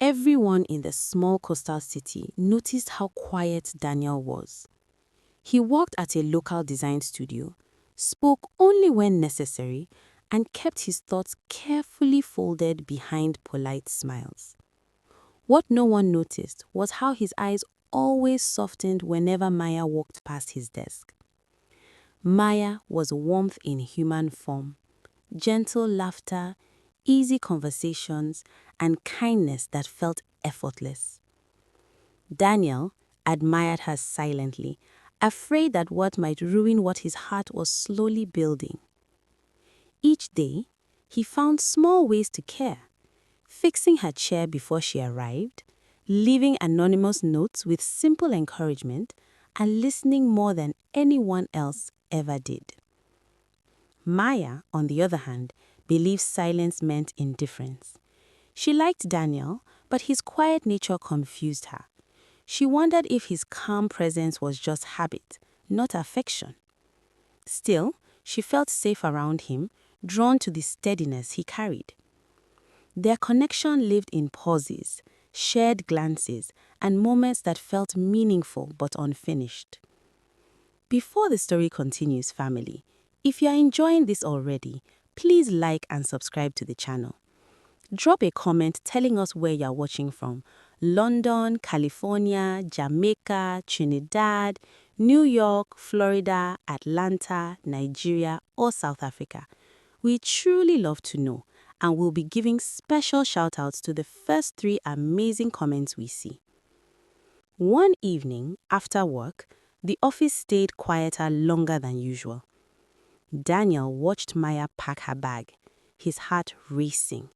Everyone in the small coastal city noticed how quiet Daniel was. He worked at a local design studio, spoke only when necessary, and kept his thoughts carefully folded behind polite smiles. What no one noticed was how his eyes always softened whenever Maya walked past his desk. Maya was warmth in human form, gentle laughter, easy conversations, and kindness that felt effortless. Daniel admired her silently, afraid that what might ruin what his heart was slowly building. Each day, he found small ways to care, fixing her chair before she arrived, leaving anonymous notes with simple encouragement, and listening more than anyone else ever did. Maya, on the other hand, believed silence meant indifference. She liked Daniel, but his quiet nature confused her. She wondered if his calm presence was just habit, not affection. Still, she felt safe around him, drawn to the steadiness he carried. Their connection lived in pauses, shared glances, and moments that felt meaningful but unfinished. Before the story continues, family, if you are enjoying this already, please like and subscribe to the channel. Drop a comment telling us where you are watching from: London, California, Jamaica, Trinidad, New York, Florida, Atlanta, Nigeria, or South Africa. We truly love to know, and we'll be giving special shout-outs to the first 3 amazing comments we see. One evening, after work, the office stayed quieter longer than usual. Daniel watched Maya pack her bag, his heart racing.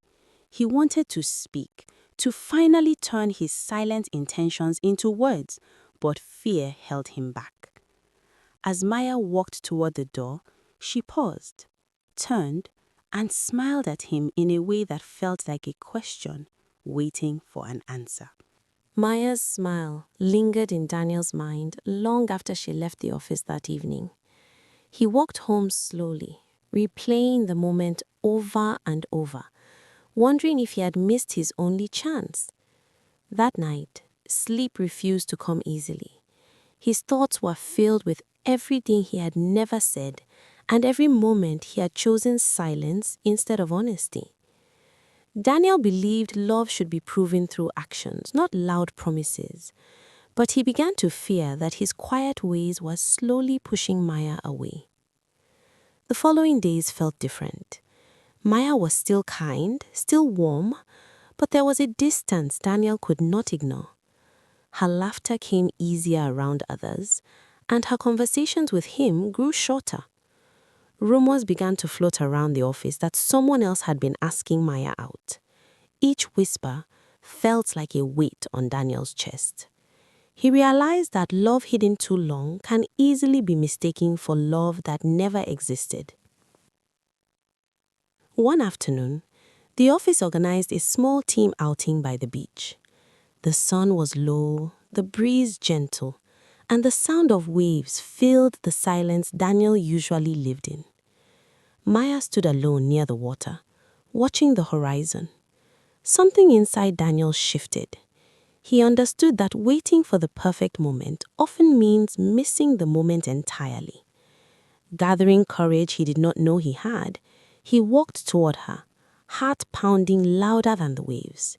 He wanted to speak, to finally turn his silent intentions into words, but fear held him back. As Maya walked toward the door, she paused, turned, and smiled at him in a way that felt like a question waiting for an answer. Maya's smile lingered in Daniel's mind long after she left the office that evening. He walked home slowly, replaying the moment over and over, wondering if he had missed his only chance. That night, sleep refused to come easily. His thoughts were filled with everything he had never said, and every moment he had chosen silence instead of honesty. Daniel believed love should be proven through actions, not loud promises. But he began to fear that his quiet ways were slowly pushing Maya away. The following days felt different. Maya was still kind, still warm, but there was a distance Daniel could not ignore. Her laughter came easier around others, and her conversations with him grew shorter. Rumors began to float around the office that someone else had been asking Maya out. Each whisper felt like a weight on Daniel's chest. He realized that love hidden too long can easily be mistaken for love that never existed. One afternoon, the office organized a small team outing by the beach. The sun was low, the breeze gentle, and the sound of waves filled the silence Daniel usually lived in. Maya stood alone near the water, watching the horizon. Something inside Daniel shifted. He understood that waiting for the perfect moment often means missing the moment entirely. Gathering courage he did not know he had, he walked toward her, heart pounding louder than the waves.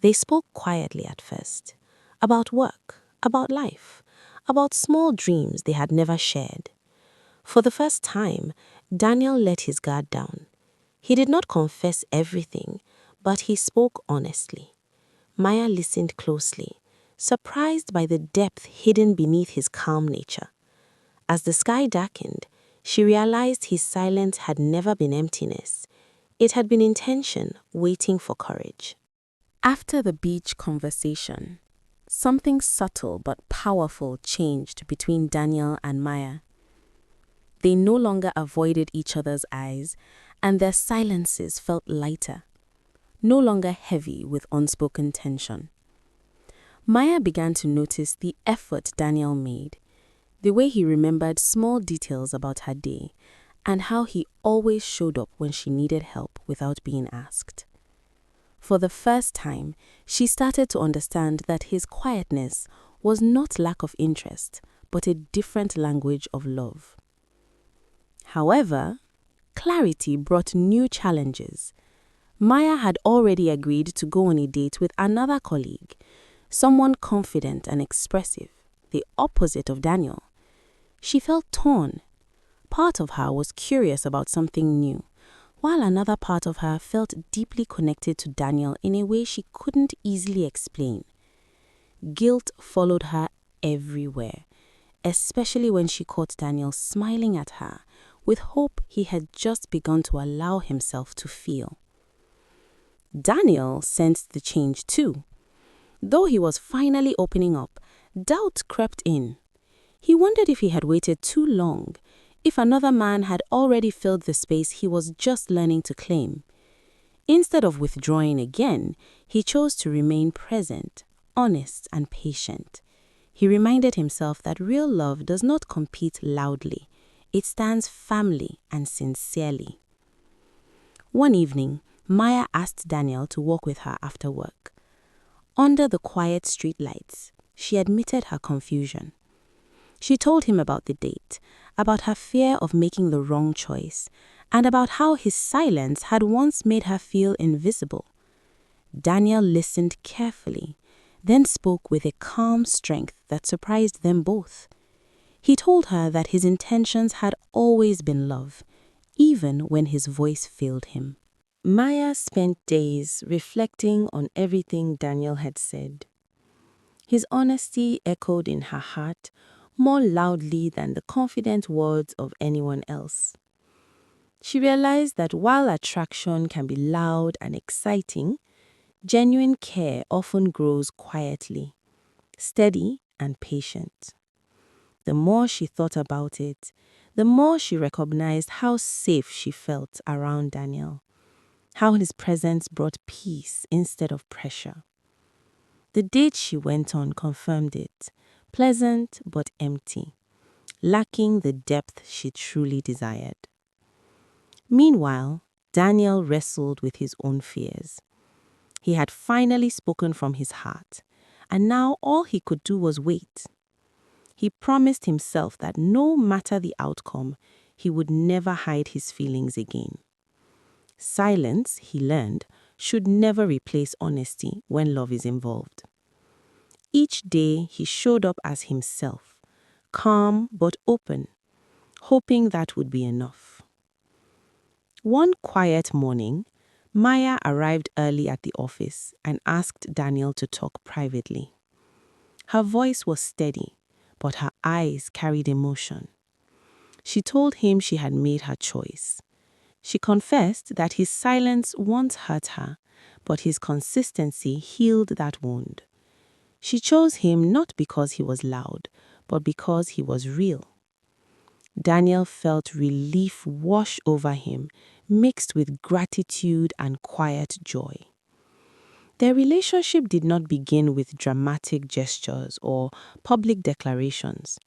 They spoke quietly at first, about work, about life, about small dreams they had never shared. For the first time, Daniel let his guard down. He did not confess everything, but he spoke honestly. Maya listened closely, surprised by the depth hidden beneath his calm nature. As the sky darkened, she realized his silence had never been emptiness. It had been intention waiting for courage. After the beach conversation, something subtle but powerful changed between Daniel and Maya. They no longer avoided each other's eyes, and their silences felt lighter, no longer heavy with unspoken tension. Maya began to notice the effort Daniel made, the way he remembered small details about her day, and how he always showed up when she needed help without being asked. For the first time, she started to understand that his quietness was not lack of interest, but a different language of love. However, clarity brought new challenges. Maya had already agreed to go on a date with another colleague, someone confident and expressive, the opposite of Daniel. She felt torn. Part of her was curious about something new, while another part of her felt deeply connected to Daniel in a way she couldn't easily explain. Guilt followed her everywhere, especially when she caught Daniel smiling at her with hope he had just begun to allow himself to feel. Daniel sensed the change too. Though he was finally opening up, doubt crept in. He wondered if he had waited too long, if another man had already filled the space he was just learning to claim. Instead of withdrawing again, he chose to remain present, honest, and patient. He reminded himself that real love does not compete loudly. It stands firmly and sincerely. One evening, Maya asked Daniel to walk with her after work. Under the quiet street lights, she admitted her confusion. She told him about the date, about her fear of making the wrong choice, and about how his silence had once made her feel invisible. Daniel listened carefully, then spoke with a calm strength that surprised them both. He told her that his intentions had always been love, even when his voice failed him. Maya spent days reflecting on everything Daniel had said. His honesty echoed in her heart more loudly than the confident words of anyone else. She realized that while attraction can be loud and exciting, genuine care often grows quietly, steady and patient. The more she thought about it, the more she recognized how safe she felt around Daniel, how his presence brought peace instead of pressure. The date she went on confirmed it, pleasant but empty, lacking the depth she truly desired. Meanwhile, Daniel wrestled with his own fears. He had finally spoken from his heart, and now all he could do was wait. He promised himself that no matter the outcome, he would never hide his feelings again. Silence, he learned, should never replace honesty when love is involved. Each day he showed up as himself, calm but open, hoping that would be enough. One quiet morning, Maya arrived early at the office and asked Daniel to talk privately. Her voice was steady, but her eyes carried emotion. She told him she had made her choice. She confessed that his silence once hurt her, but his consistency healed that wound. She chose him not because he was loud, but because he was real. Daniel felt relief wash over him, mixed with gratitude and quiet joy. Their relationship did not begin with dramatic gestures or public declarations.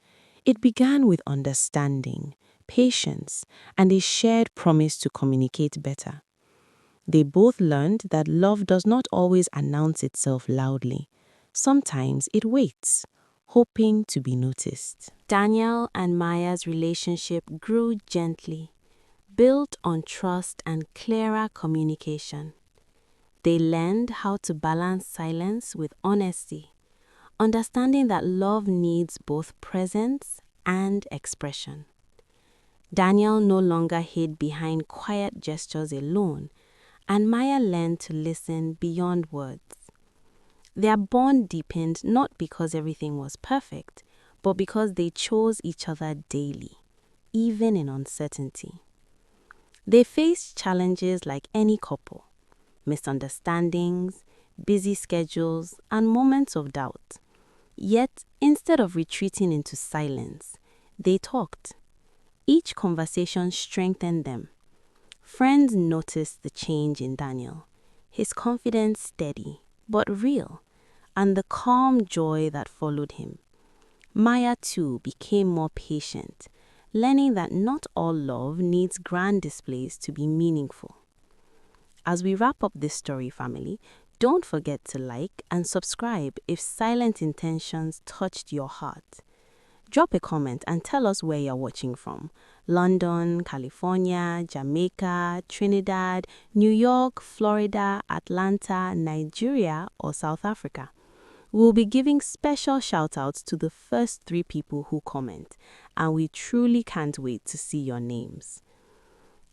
It began with understanding, patience, and a shared promise to communicate better. They both learned that love does not always announce itself loudly. Sometimes it waits, hoping to be noticed. Daniel and Maya's relationship grew gently, built on trust and clearer communication. They learned how to balance silence with honesty, understanding that love needs both presence and expression. Daniel no longer hid behind quiet gestures alone, and Maya learned to listen beyond words. Their bond deepened not because everything was perfect, but because they chose each other daily, even in uncertainty. They faced challenges like any couple: misunderstandings, busy schedules, and moments of doubt. Yet, instead of retreating into silence, they talked. Each conversation strengthened them. Friends noticed the change in Daniel, his confidence steady but real, and the calm joy that followed him. Maya too became more patient, learning that not all love needs grand displays to be meaningful. As we wrap up this story, family, don't forget to like and subscribe if Silent Intentions touched your heart. Drop a comment and tell us where you're watching from. London, California, Jamaica, Trinidad, New York, Florida, Atlanta, Nigeria, or South Africa. We'll be giving special shout-outs to the first 3 people who comment, and we truly can't wait to see your names.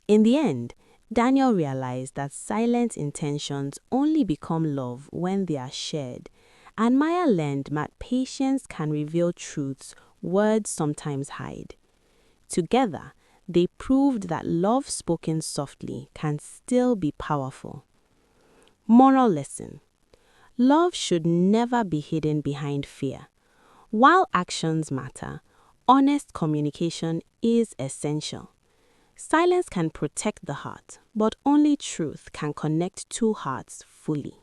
In the end, Daniel realized that silent intentions only become love when they are shared, and Maya learned that patience can reveal truths words sometimes hide. Together, they proved that love spoken softly can still be powerful. Moral lesson: love should never be hidden behind fear. While actions matter, honest communication is essential. Silence can protect the heart, but only truth can connect 2 hearts fully.